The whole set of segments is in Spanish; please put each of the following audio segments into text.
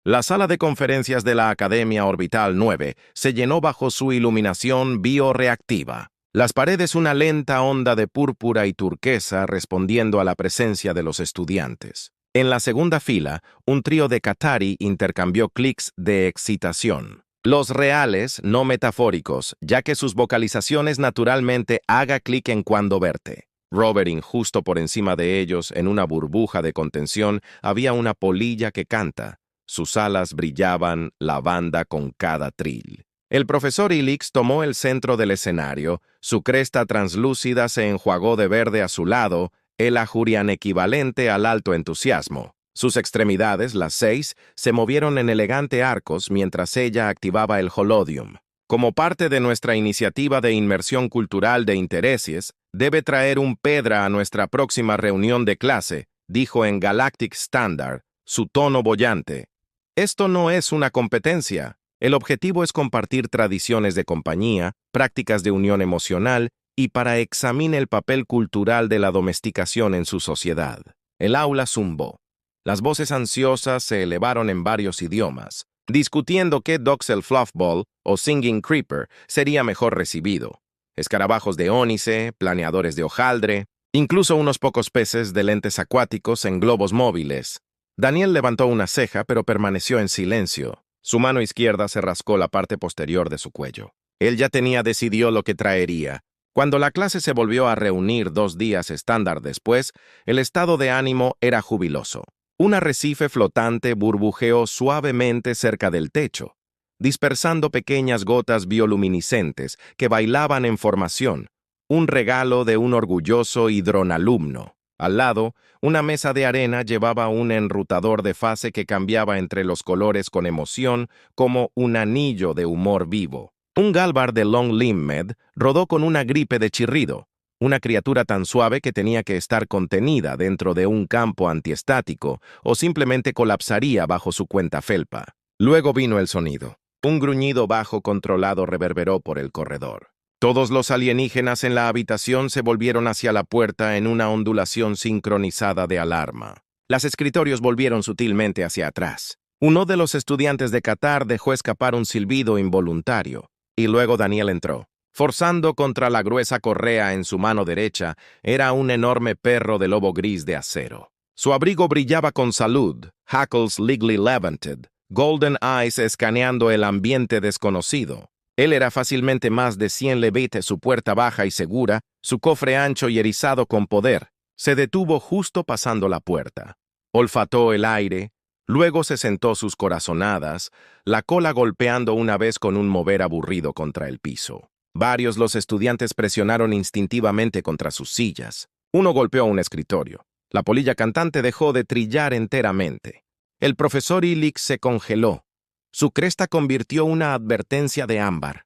La sala de conferencias de la Academia Orbital 9 se llenó bajo su iluminación bioreactiva. Las paredes una lenta onda de púrpura y turquesa respondiendo a la presencia de los estudiantes. En la segunda fila, un trío de Qatari intercambió clics de excitación. Los reales, no metafóricos, ya que sus vocalizaciones naturalmente haga clic en cuando verte. Robert, justo por encima de ellos, en una burbuja de contención, había una polilla que canta. Sus alas brillaban, la banda con cada tril. El profesor Ilix tomó el centro del escenario, su cresta translúcida se enjuagó de verde azulado, el ajurian equivalente al alto entusiasmo. Sus extremidades, las 6, se movieron en elegante arcos mientras ella activaba el holodium. Como parte de nuestra iniciativa de inmersión cultural de intereses, debe traer un pedra a nuestra próxima reunión de clase, dijo en Galactic Standard, su tono boyante. Esto no es una competencia. El objetivo es compartir tradiciones de compañía, prácticas de unión emocional y para examinar el papel cultural de la domesticación en su sociedad. El aula zumbó. Las voces ansiosas se elevaron en varios idiomas, discutiendo qué Doxel Fluffball o Singing Creeper sería mejor recibido. Escarabajos de ónice, planeadores de hojaldre, incluso unos pocos peces de lentes acuáticos en globos móviles. Daniel levantó una ceja, pero permaneció en silencio. Su mano izquierda se rascó la parte posterior de su cuello. Él ya decidido lo que traería. Cuando la clase se volvió a reunir 2 días estándar después, el estado de ánimo era jubiloso. Un arrecife flotante burbujeó suavemente cerca del techo, dispersando pequeñas gotas bioluminiscentes que bailaban en formación, un regalo de un orgulloso hidronalumno. Al lado, una mesa de arena llevaba un enrutador de fase que cambiaba entre los colores con emoción como un anillo de humor vivo. Un Galvar de Long Limbed rodó con una gripe de chirrido, una criatura tan suave que tenía que estar contenida dentro de un campo antiestático o simplemente colapsaría bajo su cuenta felpa. Luego vino el sonido. Un gruñido bajo controlado reverberó por el corredor. Todos los alienígenas en la habitación se volvieron hacia la puerta en una ondulación sincronizada de alarma. Los escritorios volvieron sutilmente hacia atrás. Uno de los estudiantes de Qatar dejó escapar un silbido involuntario, y luego Daniel entró. Forzando contra la gruesa correa en su mano derecha, era un enorme perro de lobo gris de acero. Su abrigo brillaba con salud, hackles lightly levanted, golden eyes escaneando el ambiente desconocido. Él era fácilmente más de 100 levites, su puerta baja y segura, su cofre ancho y erizado con poder. Se detuvo justo pasando la puerta. Olfató el aire, luego se sentó sus corazonadas, la cola golpeando una vez con un mover aburrido contra el piso. Varios los estudiantes presionaron instintivamente contra sus sillas. Uno golpeó un escritorio. La polilla cantante dejó de trillar enteramente. El profesor Ilix se congeló. Su cresta convirtió una advertencia de ámbar.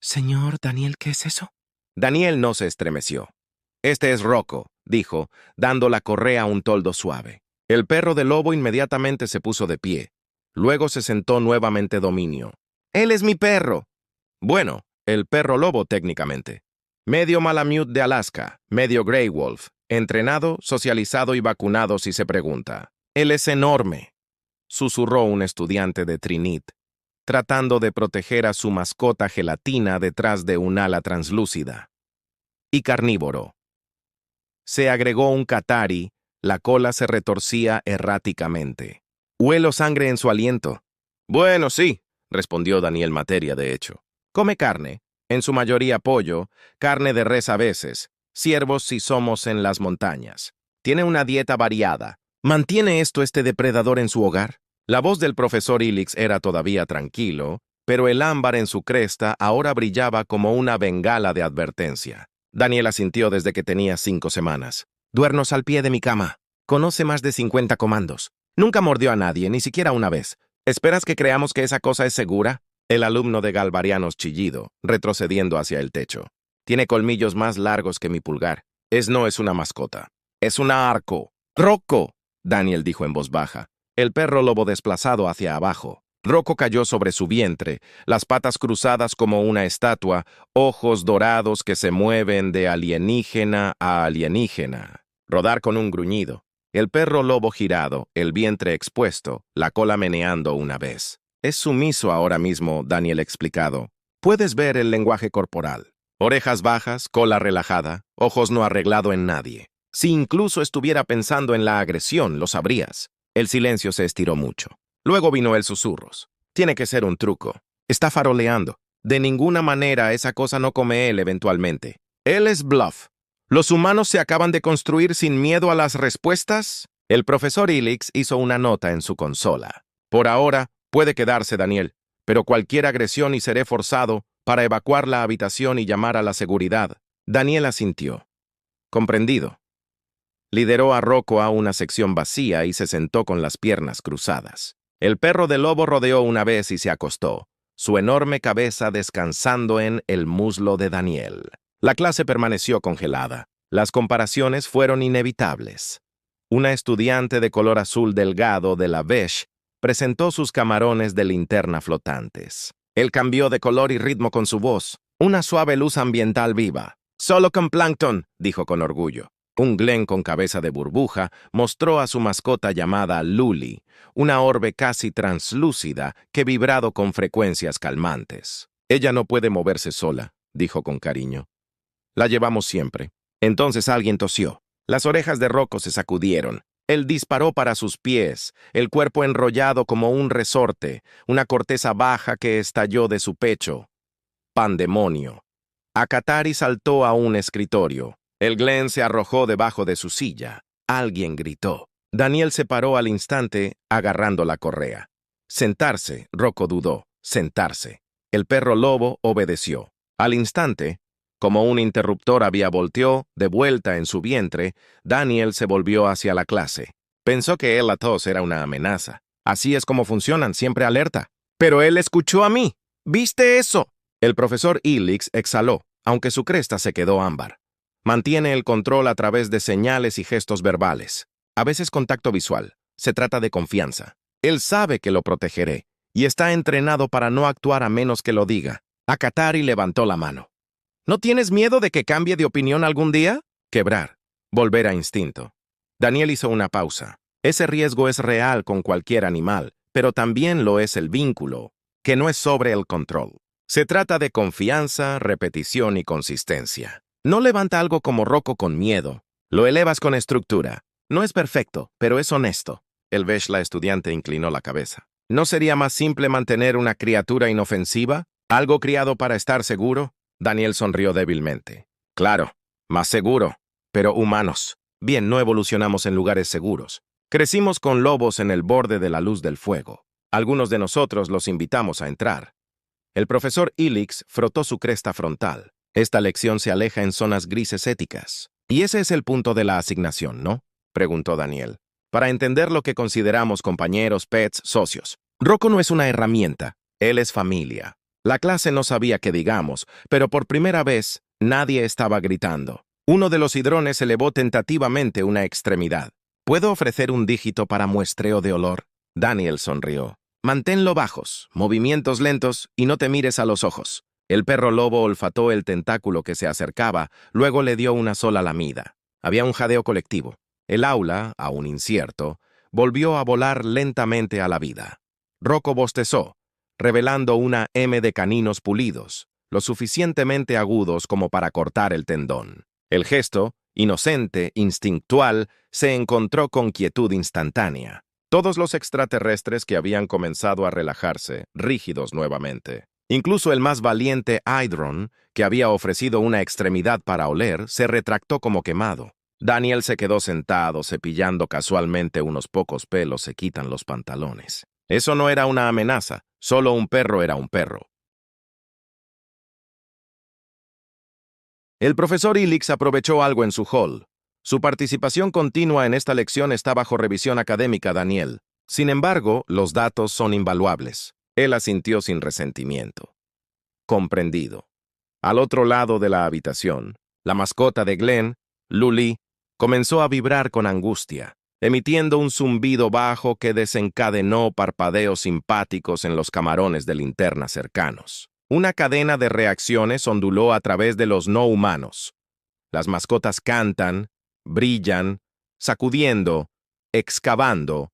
Señor Daniel, ¿qué es eso? Daniel no se estremeció. Este es Rocco, dijo, dando la correa un toldo suave. El perro de lobo inmediatamente se puso de pie. Luego se sentó nuevamente Dominio. Él es mi perro. Bueno, el perro lobo técnicamente. Medio Malamute de Alaska, medio Grey Wolf, entrenado, socializado y vacunado si se pregunta. Él es enorme, susurró un estudiante de Trinit, tratando de proteger a su mascota gelatina detrás de un ala translúcida. Y carnívoro. Se agregó un Qatari, la cola se retorcía erráticamente. Huelo sangre en su aliento. Bueno, sí, respondió Daniel Materia, de hecho. Come carne, en su mayoría pollo, carne de res a veces, ciervos si somos en las montañas. Tiene una dieta variada. ¿Mantiene esto este depredador en su hogar? La voz del profesor Ilix era todavía tranquilo, pero el ámbar en su cresta ahora brillaba como una bengala de advertencia. Daniel asintió desde que tenía 5 semanas. Duernos al pie de mi cama. Conoce más de 50 comandos. Nunca mordió a nadie, ni siquiera una vez. ¿Esperas que creamos que esa cosa es segura? El alumno de Galvarianos chillido, retrocediendo hacia el techo. Tiene colmillos más largos que mi pulgar. No es una mascota. Es una arco. ¡Rocco!, Daniel dijo en voz baja. El perro lobo desplazado hacia abajo. Rocco cayó sobre su vientre, las patas cruzadas como una estatua, ojos dorados que se mueven de alienígena a alienígena. Rodar con un gruñido. El perro lobo girado, el vientre expuesto, la cola meneando una vez. Es sumiso ahora mismo, Daniel explicado. Puedes ver el lenguaje corporal. Orejas bajas, cola relajada, ojos no arreglado en nadie. Si incluso estuviera pensando en la agresión, lo sabrías. El silencio se estiró mucho. Luego vino el susurros. Tiene que ser un truco. Está faroleando. De ninguna manera esa cosa no come él eventualmente. Él es bluff. ¿Los humanos se acaban de construir sin miedo a las respuestas? El profesor Ilix hizo una nota en su consola. Por ahora, puede quedarse Daniel, pero cualquier agresión y seré forzado para evacuar la habitación y llamar a la seguridad. Daniel asintió. Comprendido. Lideró a Rocco a una sección vacía y se sentó con las piernas cruzadas. El perro de lobo rodeó una vez y se acostó, su enorme cabeza descansando en el muslo de Daniel. La clase permaneció congelada. Las comparaciones fueron inevitables. Una estudiante de color azul delgado de la Vesh presentó sus camarones de linterna flotantes. Él cambió de color y ritmo con su voz, una suave luz ambiental viva. «Solo con plancton», dijo con orgullo. Un Glen con cabeza de burbuja mostró a su mascota llamada Luli, una orbe casi translúcida que vibrado con frecuencias calmantes. «Ella no puede moverse sola», dijo con cariño. «La llevamos siempre». Entonces alguien tosió. Las orejas de Rocco se sacudieron. Él disparó para sus pies, el cuerpo enrollado como un resorte, una corteza baja que estalló de su pecho. Pandemonio. Akatari saltó a un escritorio. El Glen se arrojó debajo de su silla. Alguien gritó. Daniel se paró al instante, agarrando la correa. Sentarse, Rocco dudó. Sentarse. El perro lobo obedeció. Al instante, como un interruptor había volteó, de vuelta en su vientre, Daniel se volvió hacia la clase. Pensó que la tos era una amenaza. Así es como funcionan, siempre alerta. Pero él escuchó a mí. ¿Viste eso? El profesor Ilix exhaló, aunque su cresta se quedó ámbar. Mantiene el control a través de señales y gestos verbales. A veces contacto visual. Se trata de confianza. Él sabe que lo protegeré, y está entrenado para no actuar a menos que lo diga. Akatari levantó la mano. ¿No tienes miedo de que cambie de opinión algún día? Quebrar. Volver a instinto. Daniel hizo una pausa. Ese riesgo es real con cualquier animal, pero también lo es el vínculo, que no es sobre el control. Se trata de confianza, repetición y consistencia. No levanta algo como Rocco con miedo. Lo elevas con estructura. No es perfecto, pero es honesto. El Vesh, la estudiante, inclinó la cabeza. ¿No sería más simple mantener una criatura inofensiva? ¿Algo criado para estar seguro? Daniel sonrió débilmente. Claro, más seguro, pero humanos. Bien, no evolucionamos en lugares seguros. Crecimos con lobos en el borde de la luz del fuego. Algunos de nosotros los invitamos a entrar. El profesor Ilix frotó su cresta frontal. Esta lección se aleja en zonas grises éticas. Y ese es el punto de la asignación, ¿no? Preguntó Daniel. Para entender lo que consideramos compañeros, pets, socios. Rocco no es una herramienta, él es familia. La clase no sabía qué digamos, pero por primera vez nadie estaba gritando. Uno de los hidrones elevó tentativamente una extremidad. ¿Puedo ofrecer un dígito para muestreo de olor? Daniel sonrió. Manténlo bajos, movimientos lentos y no te mires a los ojos. El perro lobo olfató el tentáculo que se acercaba, luego le dio una sola lamida. Había un jadeo colectivo. El aula, aún incierto, volvió a volar lentamente a la vida. Rocco bostezó, revelando una M de caninos pulidos, lo suficientemente agudos como para cortar el tendón. El gesto, inocente, instintual, se encontró con quietud instantánea. Todos los extraterrestres que habían comenzado a relajarse, rígidos nuevamente. Incluso el más valiente Hydron, que había ofrecido una extremidad para oler, se retractó como quemado. Daniel se quedó sentado, cepillando casualmente unos pocos pelos se quitan los pantalones. Eso no era una amenaza, solo un perro era un perro. El profesor Ilix aprovechó algo en su hall. Su participación continua en esta lección está bajo revisión académica, Daniel. Sin embargo, los datos son invaluables. Él asintió sin resentimiento. Comprendido. Al otro lado de la habitación, la mascota de Glen, Luli, comenzó a vibrar con angustia, emitiendo un zumbido bajo que desencadenó parpadeos simpáticos en los camarones de linterna cercanos. Una cadena de reacciones onduló a través de los no humanos. Las mascotas cantan, brillan, sacudiendo, excavando,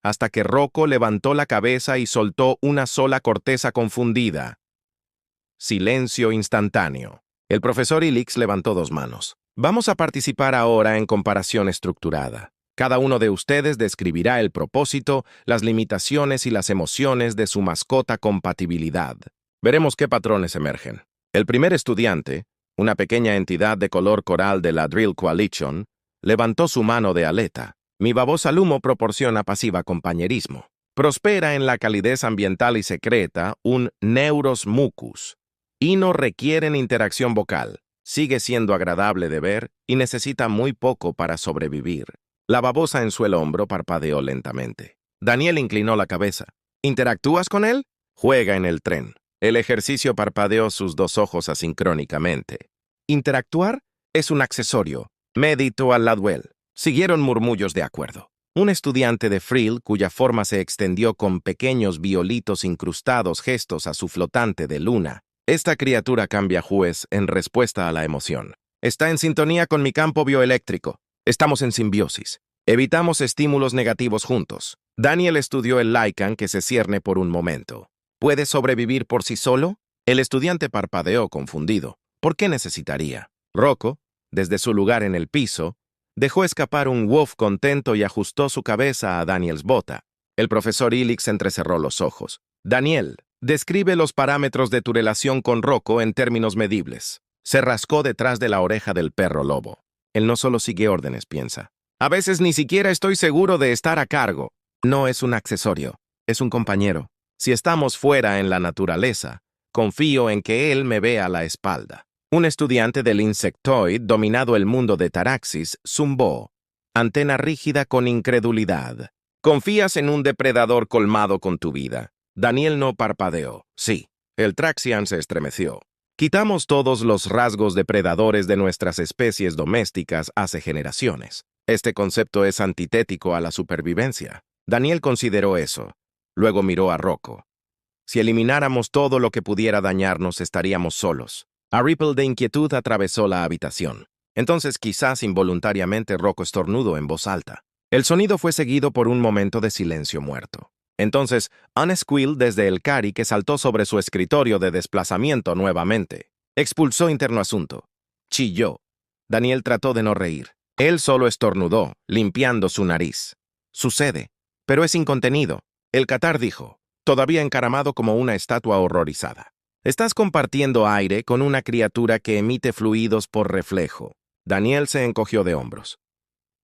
hasta que Rocco levantó la cabeza y soltó una sola corteza confundida. Silencio instantáneo. El profesor Ilix levantó 2 manos. Vamos a participar ahora en comparación estructurada. Cada uno de ustedes describirá el propósito, las limitaciones y las emociones de su mascota compatibilidad. Veremos qué patrones emergen. El primer estudiante, una pequeña entidad de color coral de la Drill Coalition, levantó su mano de aleta. Mi babosa Lumo proporciona pasiva compañerismo. Prospera en la calidez ambiental y secreta un Neuros mucus. Y no requieren interacción vocal. Sigue siendo agradable de ver y necesita muy poco para sobrevivir. La babosa en su hombro parpadeó lentamente. Daniel inclinó la cabeza. ¿Interactúas con él? Juega en el tren. El ejercicio parpadeó sus 2 ojos asincrónicamente. Interactuar es un accesorio. Meditó al Ladwell. Siguieron murmullos de acuerdo. Un estudiante de Frill, cuya forma se extendió con pequeños violitos incrustados gestos a su flotante de luna. Esta criatura cambia juez en respuesta a la emoción. Está en sintonía con mi campo bioeléctrico. Estamos en simbiosis. Evitamos estímulos negativos juntos. Daniel estudió el Lycan que se cierne por un momento. ¿Puede sobrevivir por sí solo? El estudiante parpadeó confundido. ¿Por qué necesitaría? Rocco, desde su lugar en el piso, dejó escapar un woof contento y ajustó su cabeza a Daniels bota. El profesor Ilix entrecerró los ojos. Daniel, describe los parámetros de tu relación con Rocco en términos medibles. Se rascó detrás de la oreja del perro lobo. Él no solo sigue órdenes, piensa. A veces ni siquiera estoy seguro de estar a cargo. No es un accesorio, es un compañero. Si estamos fuera en la naturaleza, confío en que él me vea la espalda. Un estudiante del Insectoid, dominado el mundo de Taraxis, zumbó. Antena rígida con incredulidad. Confías en un depredador colmado con tu vida. Daniel no parpadeó. Sí, el Traxian se estremeció. Quitamos todos los rasgos depredadores de nuestras especies domésticas hace generaciones. Este concepto es antitético a la supervivencia. Daniel consideró eso. Luego miró a Rocco. Si elimináramos todo lo que pudiera dañarnos, estaríamos solos. A ripple de inquietud atravesó la habitación. Entonces, quizás involuntariamente, Rocco estornudó en voz alta. El sonido fue seguido por un momento de silencio muerto. Entonces, un squeal desde el Cari que saltó sobre su escritorio de desplazamiento nuevamente. Expulsó interno asunto. Chilló. Daniel trató de no reír. Él solo estornudó, limpiando su nariz. Sucede, pero es incontenido. El catar dijo, todavía encaramado como una estatua horrorizada. Estás compartiendo aire con una criatura que emite fluidos por reflejo. Daniel se encogió de hombros.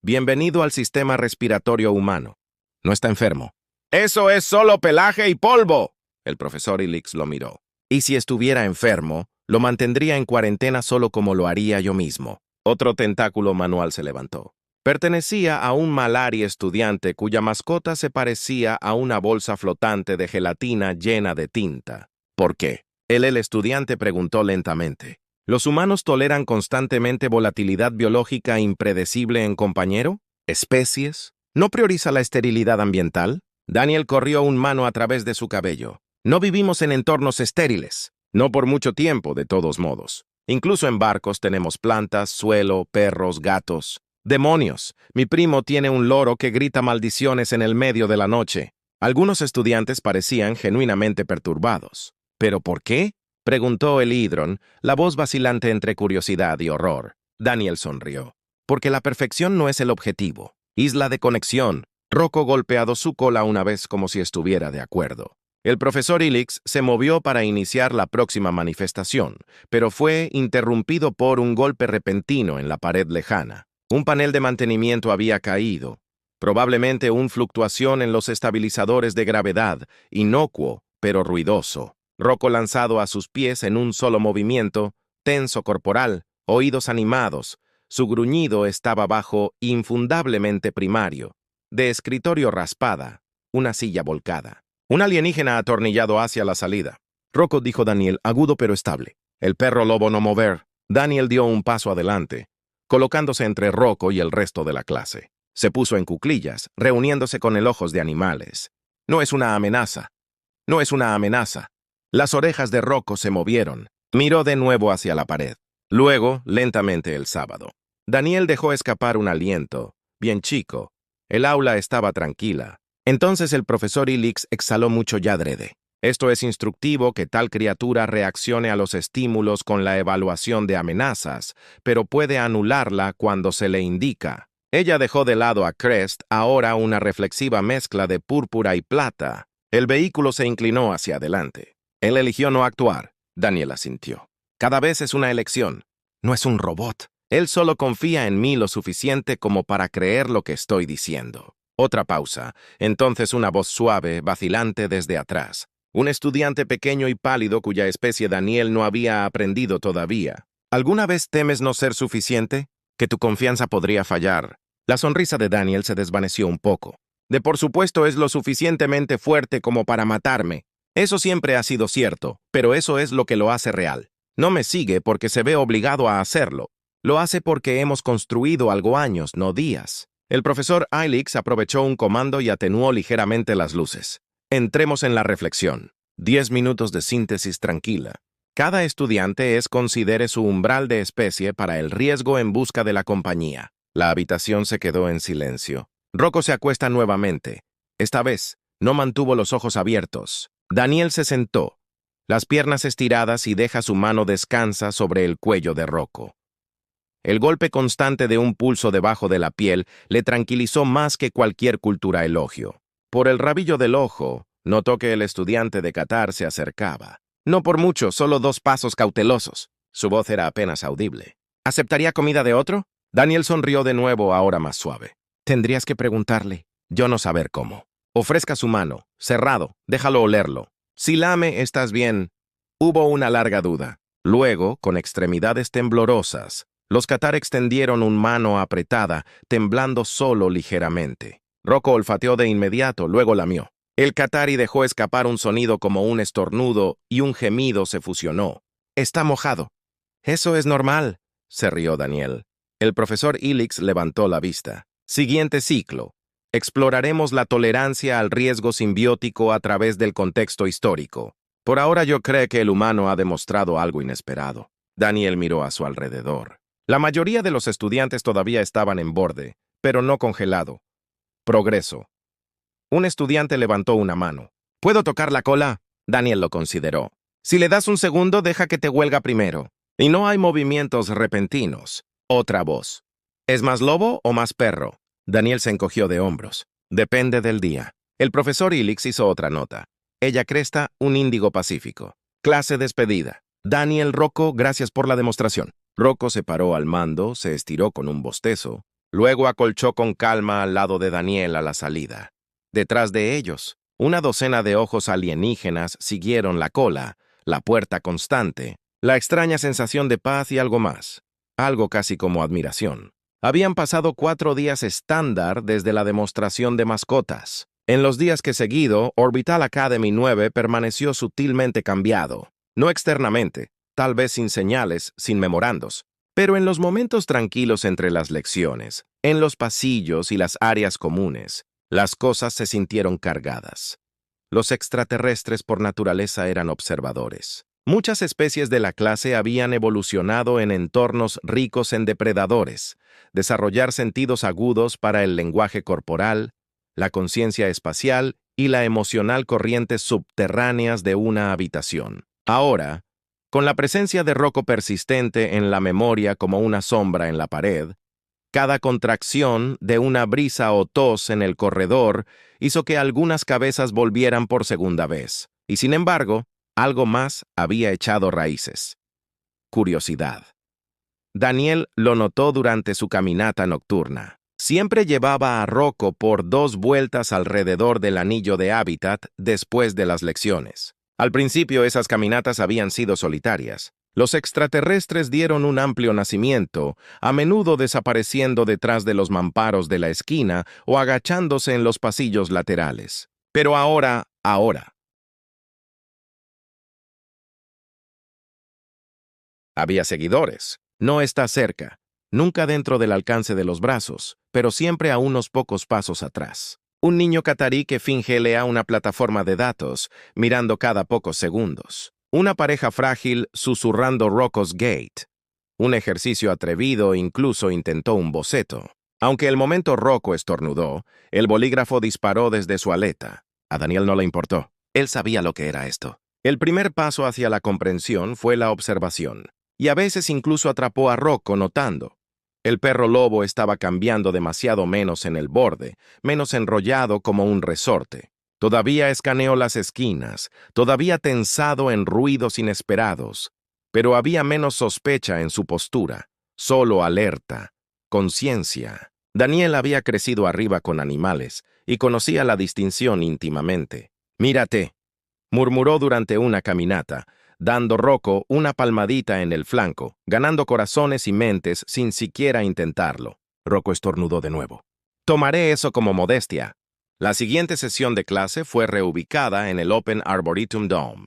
Bienvenido al sistema respiratorio humano. No está enfermo. ¡Eso es solo pelaje y polvo! El profesor Ilix lo miró. Y si estuviera enfermo, lo mantendría en cuarentena solo como lo haría yo mismo. Otro tentáculo manual se levantó. Pertenecía a un malari estudiante cuya mascota se parecía a una bolsa flotante de gelatina llena de tinta. ¿Por qué? El estudiante preguntó lentamente. ¿Los humanos toleran constantemente volatilidad biológica impredecible en compañero? ¿Especies? ¿No prioriza la esterilidad ambiental? Daniel corrió un mano a través de su cabello. No vivimos en entornos estériles. No por mucho tiempo, de todos modos. Incluso en barcos tenemos plantas, suelo, perros, gatos. ¡Demonios! Mi primo tiene un loro que grita maldiciones en el medio de la noche. Algunos estudiantes parecían genuinamente perturbados. ¿Pero por qué? Preguntó el hidron, la voz vacilante entre curiosidad y horror. Daniel sonrió. Porque la perfección no es el objetivo. Isla de conexión. Rocco golpeado su cola una vez como si estuviera de acuerdo. El profesor Ilix se movió para iniciar la próxima manifestación, pero fue interrumpido por un golpe repentino en la pared lejana. Un panel de mantenimiento había caído. Probablemente una fluctuación en los estabilizadores de gravedad, inocuo, pero ruidoso. Rocco lanzado a sus pies en un solo movimiento, tenso corporal, oídos animados. Su gruñido estaba bajo infundablemente primario. De escritorio raspada, una silla volcada. Un alienígena atornillado hacia la salida. Rocco, dijo Daniel, agudo pero estable. El perro lobo no mover. Daniel dio un paso adelante, colocándose entre Rocco y el resto de la clase. Se puso en cuclillas, reuniéndose con el ojos de animales. No es una amenaza. No es una amenaza. Las orejas de Rocco se movieron. Miró de nuevo hacia la pared. Luego, lentamente el sábado. Daniel dejó escapar un aliento, bien chico, El aula estaba tranquila. Entonces el profesor Ilix exhaló mucho ya adrede. Esto es instructivo que tal criatura reaccione a los estímulos con la evaluación de amenazas, pero puede anularla cuando se le indica. Ella dejó de lado a Crest, ahora una reflexiva mezcla de púrpura y plata. El vehículo se inclinó hacia adelante. Él eligió no actuar. Daniel asintió. Cada vez es una elección. No es un robot. Él solo confía en mí lo suficiente como para creer lo que estoy diciendo. Otra pausa. Entonces una voz suave, vacilante desde atrás. Un estudiante pequeño y pálido cuya especie Daniel no había aprendido todavía. ¿Alguna vez temes no ser suficiente? ¿Que tu confianza podría fallar? La sonrisa de Daniel se desvaneció un poco. Por supuesto es lo suficientemente fuerte como para matarme. Eso siempre ha sido cierto, pero eso es lo que lo hace real. No me sigue porque se ve obligado a hacerlo. Lo hace porque hemos construido algo años, no días. El profesor Ilix aprovechó un comando y atenuó ligeramente las luces. Entremos en la reflexión. 10 minutos de síntesis tranquila. Cada estudiante considere su umbral de especie para el riesgo en busca de la compañía. La habitación se quedó en silencio. Rocco se acuesta nuevamente. Esta vez, no mantuvo los ojos abiertos. Daniel se sentó, las piernas estiradas y deja su mano descansa sobre el cuello de Rocco. El golpe constante de un pulso debajo de la piel le tranquilizó más que cualquier cultura elogio. Por el rabillo del ojo, notó que el estudiante de Qatar se acercaba. No por mucho, solo 2 pasos cautelosos. Su voz era apenas audible. ¿Aceptaría comida de otro? Daniel sonrió de nuevo, ahora más suave. Tendrías que preguntarle. Yo no saber cómo. Ofrezca su mano. Cerrado. Déjalo olerlo. Si lame, estás bien. Hubo una larga duda. Luego, con extremidades temblorosas, los Qatar extendieron una mano apretada, temblando solo ligeramente. Rocco olfateó de inmediato, luego lamió. El Qatari dejó escapar un sonido como un estornudo y un gemido se fusionó. Está mojado. Eso es normal, se rió Daniel. El profesor Ilix levantó la vista. Siguiente ciclo. Exploraremos la tolerancia al riesgo simbiótico a través del contexto histórico. Por ahora yo creo que el humano ha demostrado algo inesperado. Daniel miró a su alrededor. La mayoría de los estudiantes todavía estaban en borde, pero no congelado. Progreso. Un estudiante levantó una mano. ¿Puedo tocar la cola? Daniel lo consideró. Si le das un segundo, deja que te huelga primero. Y no hay movimientos repentinos. Otra voz. ¿Es más lobo o más perro? Daniel se encogió de hombros. Depende del día. El profesor Ilix hizo otra nota. Ella Cresta, un índigo pacífico. Clase despedida. Daniel, Rocco, gracias por la demostración. Rocco se paró al mando, se estiró con un bostezo. Luego acolchó con calma al lado de Daniel a la salida. Detrás de ellos, una docena de ojos alienígenas siguieron la cola, la puerta constante, la extraña sensación de paz y algo más. Algo casi como admiración. Habían pasado 4 días estándar desde la demostración de mascotas. En los días que seguido, Orbital Academy 9 permaneció sutilmente cambiado. No externamente, tal vez sin señales, sin memorandos, pero en los momentos tranquilos entre las lecciones, en los pasillos y las áreas comunes, las cosas se sintieron cargadas. Los extraterrestres por naturaleza eran observadores. Muchas especies de la clase habían evolucionado en entornos ricos en depredadores, desarrollar sentidos agudos para el lenguaje corporal, la conciencia espacial y la emocional corrientes subterráneas de una habitación. Ahora, con la presencia de Rocco persistente en la memoria como una sombra en la pared, cada contracción de una brisa o tos en el corredor hizo que algunas cabezas volvieran por segunda vez. Y sin embargo, algo más había echado raíces. Curiosidad. Daniel lo notó durante su caminata nocturna. Siempre llevaba a Rocco por 2 vueltas alrededor del anillo de hábitat después de las lecciones. Al principio esas caminatas habían sido solitarias. Los extraterrestres dieron un amplio nacimiento, a menudo desapareciendo detrás de los mamparos de la esquina o agachándose en los pasillos laterales. Pero ahora. Había seguidores. No está cerca, nunca dentro del alcance de los brazos, pero siempre a unos pocos pasos atrás. Un niño catarí que finge lea una plataforma de datos, mirando cada pocos segundos. Una pareja frágil susurrando Rocco's Gate. Un ejercicio atrevido incluso intentó un boceto. Aunque el momento Rocco estornudó, el bolígrafo disparó desde su aleta. A Daniel no le importó. Él sabía lo que era esto. El primer paso hacia la comprensión fue la observación, y a veces incluso atrapó a Rocco notando. El perro lobo estaba cambiando demasiado menos en el borde, menos enrollado como un resorte. Todavía escaneó las esquinas, todavía tensado en ruidos inesperados, pero había menos sospecha en su postura, solo alerta, conciencia. Daniel había crecido arriba con animales y conocía la distinción íntimamente. «Mírate», murmuró durante una caminata, dando Rocco una palmadita en el flanco, ganando corazones y mentes sin siquiera intentarlo. Rocco estornudó de nuevo. «Tomaré eso como modestia». La siguiente sesión de clase fue reubicada en el Open Arboretum Dome.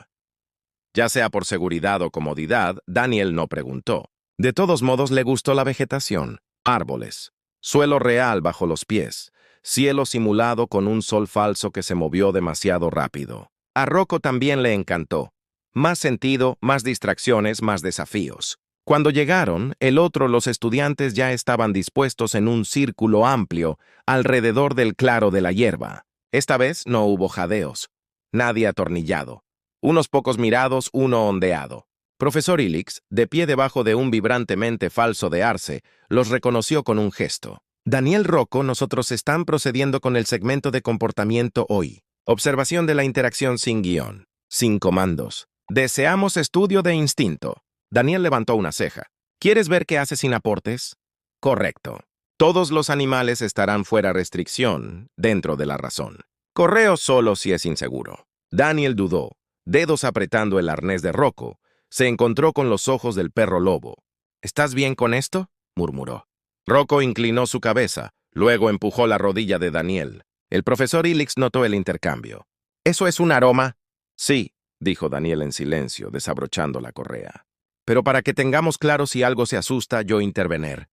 Ya sea por seguridad o comodidad, Daniel no preguntó. De todos modos le gustó la vegetación, árboles, suelo real bajo los pies, cielo simulado con un sol falso que se movió demasiado rápido. A Rocco también le encantó. Más sentido, más distracciones, más desafíos. Cuando llegaron, los estudiantes ya estaban dispuestos en un círculo amplio alrededor del claro de la hierba. Esta vez no hubo jadeos. Nadie atornillado. Unos pocos mirados, uno ondeado. Profesor Ilix, de pie debajo de un vibrantemente falso de arce, los reconoció con un gesto. «Daniel Rocco, nosotros están procediendo con el segmento de comportamiento hoy. Observación de la interacción sin guión, sin comandos. Deseamos estudio de instinto». Daniel levantó una ceja. «¿Quieres ver qué hace sin aportes?» «Correcto. Todos los animales estarán fuera restricción, dentro de la razón. Correo solo si es inseguro». Daniel dudó, dedos apretando el arnés de Rocco. Se encontró con los ojos del perro lobo. «¿Estás bien con esto?», murmuró. Rocco inclinó su cabeza, luego empujó la rodilla de Daniel. El profesor Ilix notó el intercambio. «¿Eso es un aroma?» «Sí», dijo Daniel en silencio, desabrochando la correa. «Pero para que tengamos claro si algo se asusta, yo intervenir».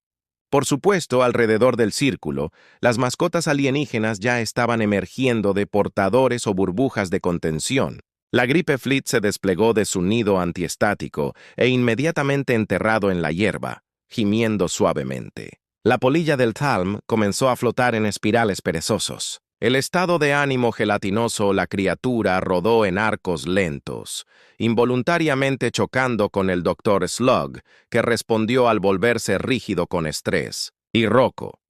Por supuesto, alrededor del círculo, las mascotas alienígenas ya estaban emergiendo de portadores o burbujas de contención. La gripe Fleet se desplegó de su nido antiestático e inmediatamente enterrado en la hierba, gimiendo suavemente. La polilla del Thalm comenzó a flotar en espirales perezosos. El estado de ánimo gelatinoso la criatura rodó en arcos lentos, involuntariamente chocando con el Dr. Slug, que respondió al volverse rígido con estrés. Y Rocco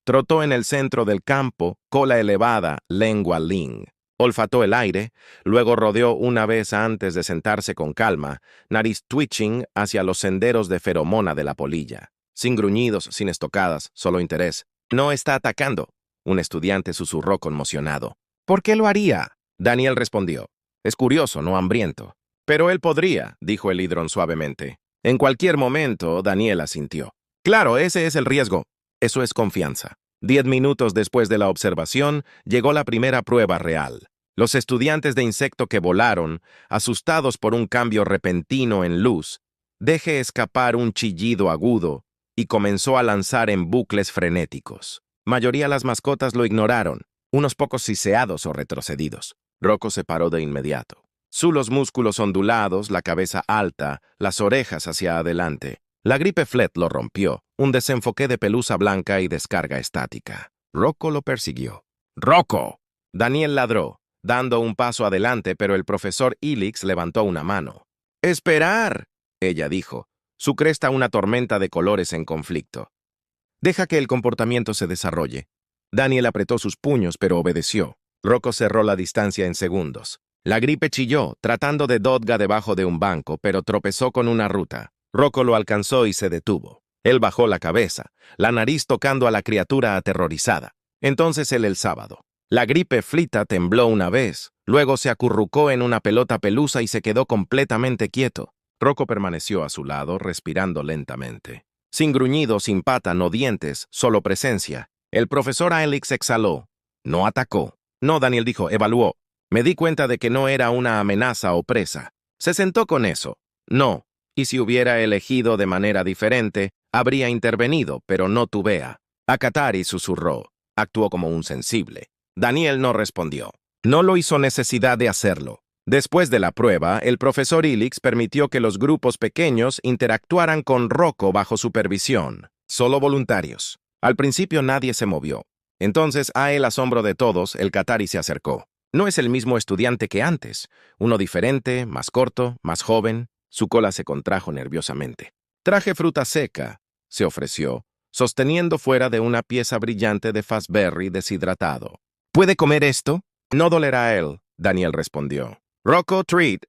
trotó en el centro del campo, cola elevada, lengua ling. Olfató el aire, luego rodeó una vez antes de sentarse con calma, nariz twitching hacia los senderos de feromona de la polilla. Sin gruñidos, sin estocadas, solo interés. «No está atacando», un estudiante susurró conmocionado. «¿Por qué lo haría?», Daniel respondió. «Es curioso, no hambriento». «Pero él podría», dijo el hidrón suavemente. En cualquier momento, Daniel asintió. «Claro, ese es el riesgo». Eso es confianza. 10 minutos después de la observación, llegó la primera prueba real. Los estudiantes de insecto que volaron, asustados por un cambio repentino en luz, dejó escapar un chillido agudo y comenzó a lanzar en bucles frenéticos. Mayoría las mascotas lo ignoraron, unos pocos siseados o retrocedidos. Rocco se paró de inmediato. Los músculos ondulados, la cabeza alta, las orejas hacia adelante. La gripe Fleet lo rompió, un desenfoque de pelusa blanca y descarga estática. Rocco lo persiguió. «¡Rocco!». Daniel ladró, dando un paso adelante, pero el profesor Ilix levantó una mano. «¡Esperar!», ella dijo, su cresta una tormenta de colores en conflicto. «Deja que el comportamiento se desarrolle». Daniel apretó sus puños, pero obedeció. Rocco cerró la distancia en segundos. La gripe chilló, tratando de dodga debajo de un banco, pero tropezó con una ruta. Rocco lo alcanzó y se detuvo. Él bajó la cabeza, la nariz tocando a la criatura aterrorizada. Entonces el sábado. La gripe Flita tembló una vez, luego se acurrucó en una pelota pelusa y se quedó completamente quieto. Rocco permaneció a su lado, respirando lentamente. Sin gruñido, sin pata, no dientes, solo presencia. El profesor Ilix exhaló. No atacó. No, Daniel dijo, evaluó. Me di cuenta de que no era una amenaza o presa. Se sentó con eso. No. Y si hubiera elegido de manera diferente, habría intervenido, pero no tubea. Akatari susurró. Actuó como un sensible. Daniel no respondió. No lo hizo necesidad de hacerlo. Después de la prueba, el profesor Ilix permitió que los grupos pequeños interactuaran con Rocco bajo supervisión. Solo voluntarios. Al principio nadie se movió. Entonces, a el asombro de todos, el Qatari se acercó. No es el mismo estudiante que antes. Uno diferente, más corto, más joven. Su cola se contrajo nerviosamente. Traje fruta seca, se ofreció, sosteniendo fuera de una pieza brillante de Fazberry deshidratado. ¿Puede comer esto? No dolerá a él, Daniel respondió. Rocco, treat.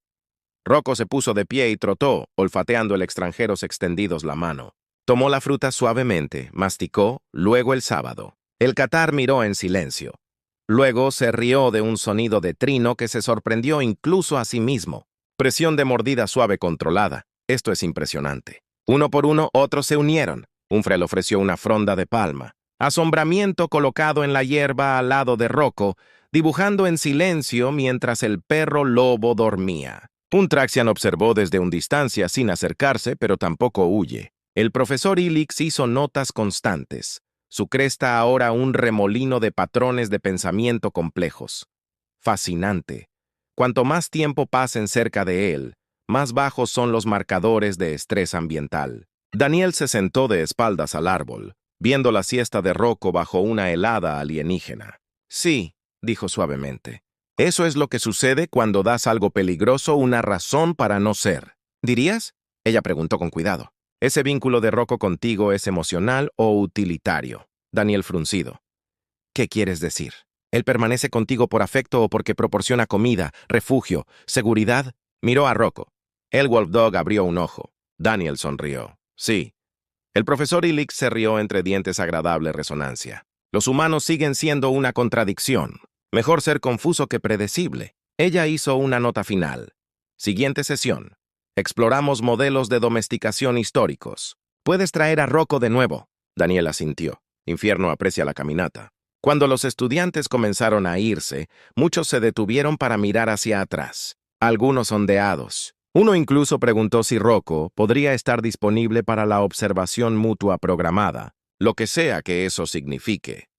Rocco se puso de pie y trotó, olfateando el extranjero extendidos la mano. Tomó la fruta suavemente, masticó, luego el sábado. El Qatar miró en silencio. Luego se rió de un sonido de trino que se sorprendió incluso a sí mismo. Presión de mordida suave controlada. Esto es impresionante. Uno por uno, otros se unieron. Umfrey ofreció una fronda de palma. Asombramiento colocado en la hierba al lado de Rocco, dibujando en silencio mientras el perro lobo dormía. Un Traxian observó desde una distancia sin acercarse, pero tampoco huye. El profesor Ilix hizo notas constantes. Su cresta ahora un remolino de patrones de pensamiento complejos. Fascinante. Cuanto más tiempo pasen cerca de él, más bajos son los marcadores de estrés ambiental. Daniel se sentó de espaldas al árbol, viendo la siesta de Rocco bajo una helada alienígena. Sí, dijo suavemente. Eso es lo que sucede cuando das algo peligroso una razón para no ser. ¿Dirías? Ella preguntó con cuidado. ¿Ese vínculo de Rocco contigo es emocional o utilitario? Daniel fruncido. ¿Qué quieres decir? ¿Él permanece contigo por afecto o porque proporciona comida, refugio, seguridad? Miró a Rocco. El Wolfdog abrió un ojo. Daniel sonrió. Sí. El profesor Ilix se rió entre dientes agradable resonancia. Los humanos siguen siendo una contradicción. Mejor ser confuso que predecible. Ella hizo una nota final. Siguiente sesión. Exploramos modelos de domesticación históricos. ¿Puedes traer a Rocco de nuevo? Daniel asintió. Infierno aprecia la caminata. Cuando los estudiantes comenzaron a irse, muchos se detuvieron para mirar hacia atrás. Algunos ondeados. Uno incluso preguntó si Rocco podría estar disponible para la observación mutua programada, lo que sea que eso signifique.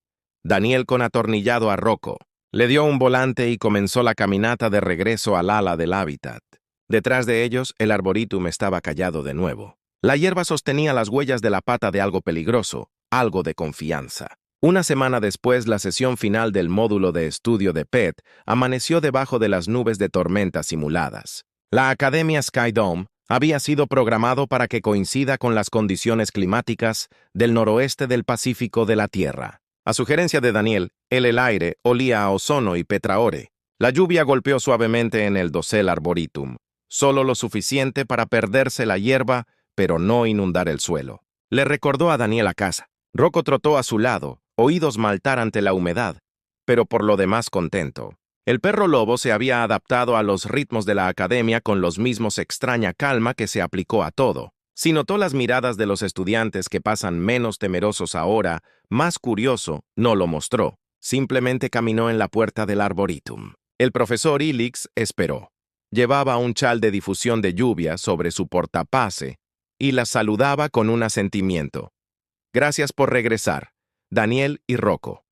Daniel con atornillado a Rocco. Le dio un volante y comenzó la caminata de regreso al ala del hábitat. Detrás de ellos, el arboretum estaba callado de nuevo. La hierba sostenía las huellas de la pata de algo peligroso, algo de confianza. Una semana después, la sesión final del módulo de estudio de PET amaneció debajo de las nubes de tormentas simuladas. La Academia Skydome había sido programado para que coincida con las condiciones climáticas del noroeste del Pacífico de la Tierra. A sugerencia de Daniel, el aire olía a ozono y petraore. La lluvia golpeó suavemente en el dosel arboretum, solo lo suficiente para perderse la hierba, pero no inundar el suelo. Le recordó a Daniel a casa. Rocco trotó a su lado, oídos maltar ante la humedad, pero por lo demás contento. El perro lobo se había adaptado a los ritmos de la academia con los mismos extraña calma que se aplicó a todo. Si notó las miradas de los estudiantes que pasan menos temerosos ahora, más curioso, no lo mostró. Simplemente caminó en la puerta del arboretum. El profesor Ilix esperó. Llevaba un chal de difusión de lluvia sobre su portapase y la saludaba con un asentimiento. Gracias por regresar, Daniel y Rocco.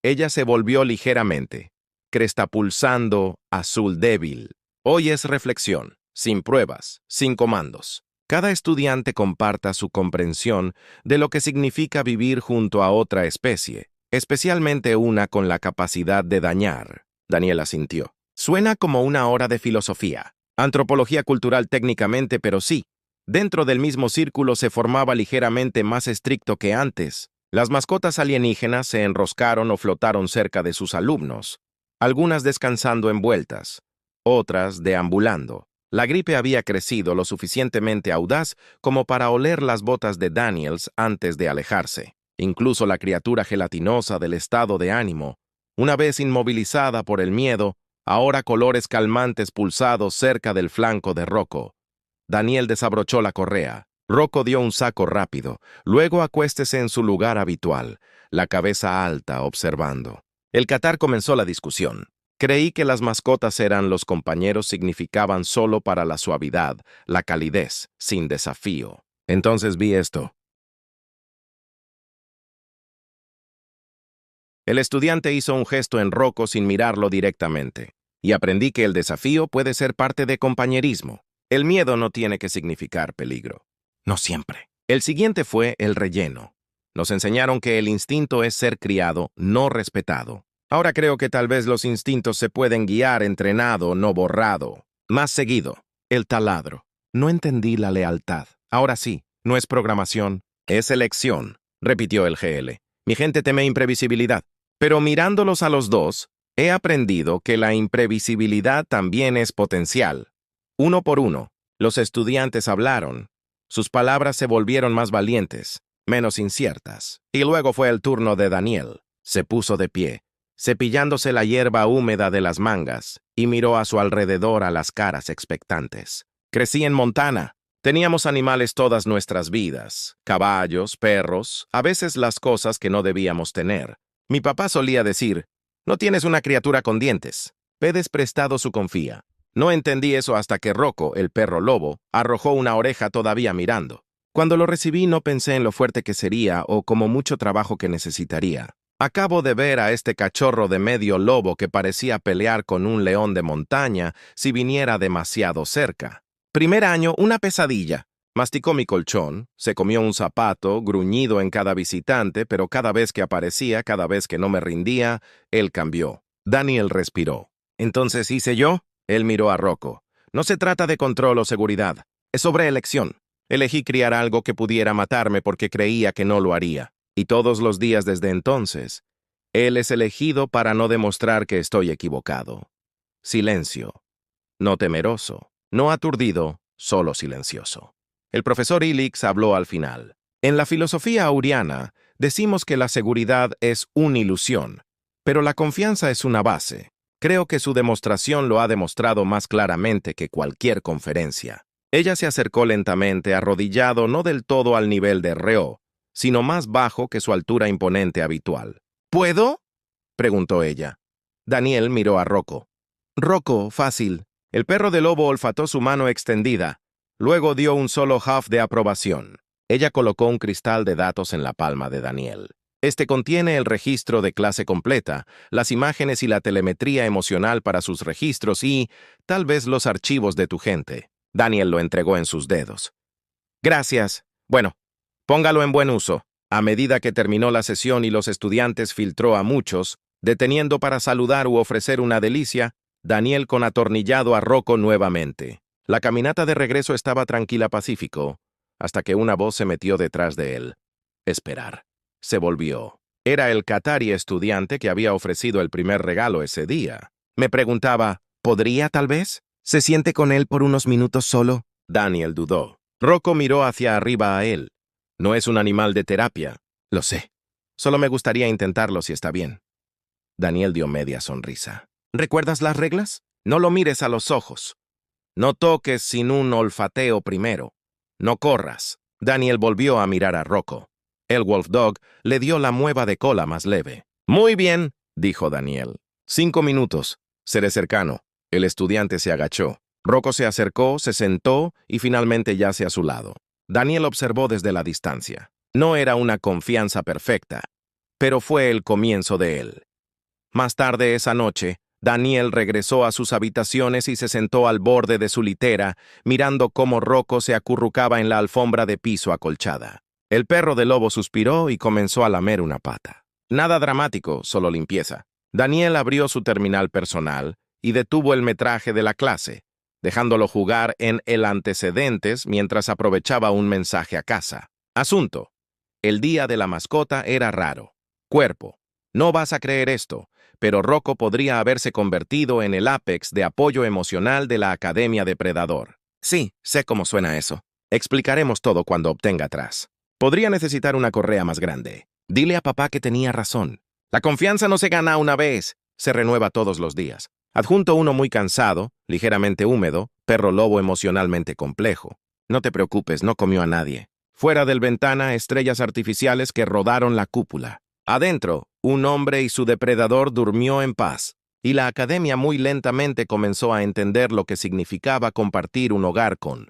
Ella se volvió ligeramente. Cresta pulsando, azul débil. Hoy es reflexión, sin pruebas, sin comandos. Cada estudiante comparta su comprensión de lo que significa vivir junto a otra especie, especialmente una con la capacidad de dañar. Daniel asintió. Suena como una hora de filosofía. Antropología cultural técnicamente, pero sí. Dentro del mismo círculo se formaba ligeramente más estricto que antes. Las mascotas alienígenas se enroscaron o flotaron cerca de sus alumnos, algunas descansando envueltas, otras deambulando. La gripe había crecido lo suficientemente audaz como para oler las botas de Daniels antes de alejarse. Incluso la criatura gelatinosa del estado de ánimo, una vez inmovilizada por el miedo, ahora colores calmantes pulsados cerca del flanco de Rocco. Daniel desabrochó la correa. Rocco dio un saco rápido. Luego acuéstese en su lugar habitual, la cabeza alta, observando. El Qatar comenzó la discusión. Creí que las mascotas eran los compañeros significaban solo para la suavidad, la calidez, sin desafío. Entonces vi esto. El estudiante hizo un gesto en Rocco sin mirarlo directamente, y aprendí que el desafío puede ser parte de compañerismo. El miedo no tiene que significar peligro. No siempre. El siguiente fue el relleno. Nos enseñaron que el instinto es ser criado, no respetado. Ahora creo que tal vez los instintos se pueden guiar entrenado, no borrado. Más seguido, el taladro. No entendí la lealtad. Ahora sí, no es programación, es elección, repitió el GL. Mi gente teme imprevisibilidad. Pero mirándolos a los dos, he aprendido que la imprevisibilidad también es potencial. Uno por uno, los estudiantes hablaron. Sus palabras se volvieron más valientes, menos inciertas. Y luego fue el turno de Daniel. Se puso de pie, cepillándose la hierba húmeda de las mangas, y miró a su alrededor a las caras expectantes. Crecí en Montana. Teníamos animales todas nuestras vidas, caballos, perros, a veces las cosas que no debíamos tener. Mi papá solía decir, no tienes una criatura con dientes, pedes prestado su confía. No entendí eso hasta que Rocco, el perro lobo, arrojó una oreja todavía mirando. Cuando lo recibí no pensé en lo fuerte que sería o como mucho trabajo que necesitaría. Acabo de ver a este cachorro de medio lobo que parecía pelear con un león de montaña si viniera demasiado cerca. Primer año, una pesadilla. Masticó mi colchón, se comió un zapato, gruñido en cada visitante, pero cada vez que aparecía, cada vez que no me rindía, él cambió. Daniel respiró. ¿Entonces hice yo? Él miró a Rocco. No se trata de control o seguridad, es sobre elección. Elegí criar algo que pudiera matarme porque creía que no lo haría. Y todos los días desde entonces, él es elegido para no demostrar que estoy equivocado. Silencio. No temeroso, no aturdido, solo silencioso. El profesor Ilix habló al final. En la filosofía auriana, decimos que la seguridad es una ilusión, pero la confianza es una base. Creo que su demostración lo ha demostrado más claramente que cualquier conferencia. Ella se acercó lentamente, arrodillado no del todo al nivel de Reo, sino más bajo que su altura imponente habitual. ¿Puedo?, preguntó ella. Daniel miró a Rocco. Rocco, fácil. El perro de lobo olfató su mano extendida. Luego dio un solo huff de aprobación. Ella colocó un cristal de datos en la palma de Daniel. Este contiene el registro de clase completa, las imágenes y la telemetría emocional para sus registros y, tal vez, los archivos de tu gente. Daniel lo entregó en sus dedos. Gracias. Bueno, póngalo en buen uso. A medida que terminó la sesión y los estudiantes filtró a muchos, deteniendo para saludar u ofrecer una delicia, Daniel con atornillado a Rocco nuevamente. La caminata de regreso estaba tranquila pacífico, hasta que una voz se metió detrás de él. Esperar. Se volvió. Era el qatari estudiante que había ofrecido el primer regalo ese día. Me preguntaba, ¿podría tal vez? ¿Se siente con él por unos minutos solo? Daniel dudó. Rocco miró hacia arriba a él. No es un animal de terapia. Lo sé. Solo me gustaría intentarlo si está bien. Daniel dio media sonrisa. ¿Recuerdas las reglas? No lo mires a los ojos. No toques sin un olfateo primero. No corras. Daniel volvió a mirar a Rocco. El Wolf Dog le dio la mueva de cola más leve. Muy bien, dijo Daniel. 5 minutos. Seré cercano. El estudiante se agachó. Rocco se acercó, se sentó y finalmente yace a su lado. Daniel observó desde la distancia. No era una confianza perfecta, pero fue el comienzo de él. Más tarde esa noche, Daniel regresó a sus habitaciones y se sentó al borde de su litera, mirando cómo Rocco se acurrucaba en la alfombra de piso acolchada. El perro de lobo suspiró y comenzó a lamer una pata. Nada dramático, solo limpieza. Daniel abrió su terminal personal y detuvo el metraje de la clase, dejándolo jugar en el antecedentes mientras aprovechaba un mensaje a casa. Asunto. El día de la mascota era raro. Cuerpo. No vas a creer esto, pero Rocco podría haberse convertido en el ápex de apoyo emocional de la Academia Depredador. Sí, sé cómo suena eso. Explicaremos todo cuando obtenga atrás. Podría necesitar una correa más grande. Dile a papá que tenía razón. La confianza no se gana una vez, se renueva todos los días. Adjunto uno muy cansado, ligeramente húmedo, perro lobo emocionalmente complejo. No te preocupes, no comió a nadie. Fuera del ventana, estrellas artificiales que rodaron la cúpula. Adentro, un hombre y su depredador durmió en paz, y la academia muy lentamente comenzó a entender lo que significaba compartir un hogar con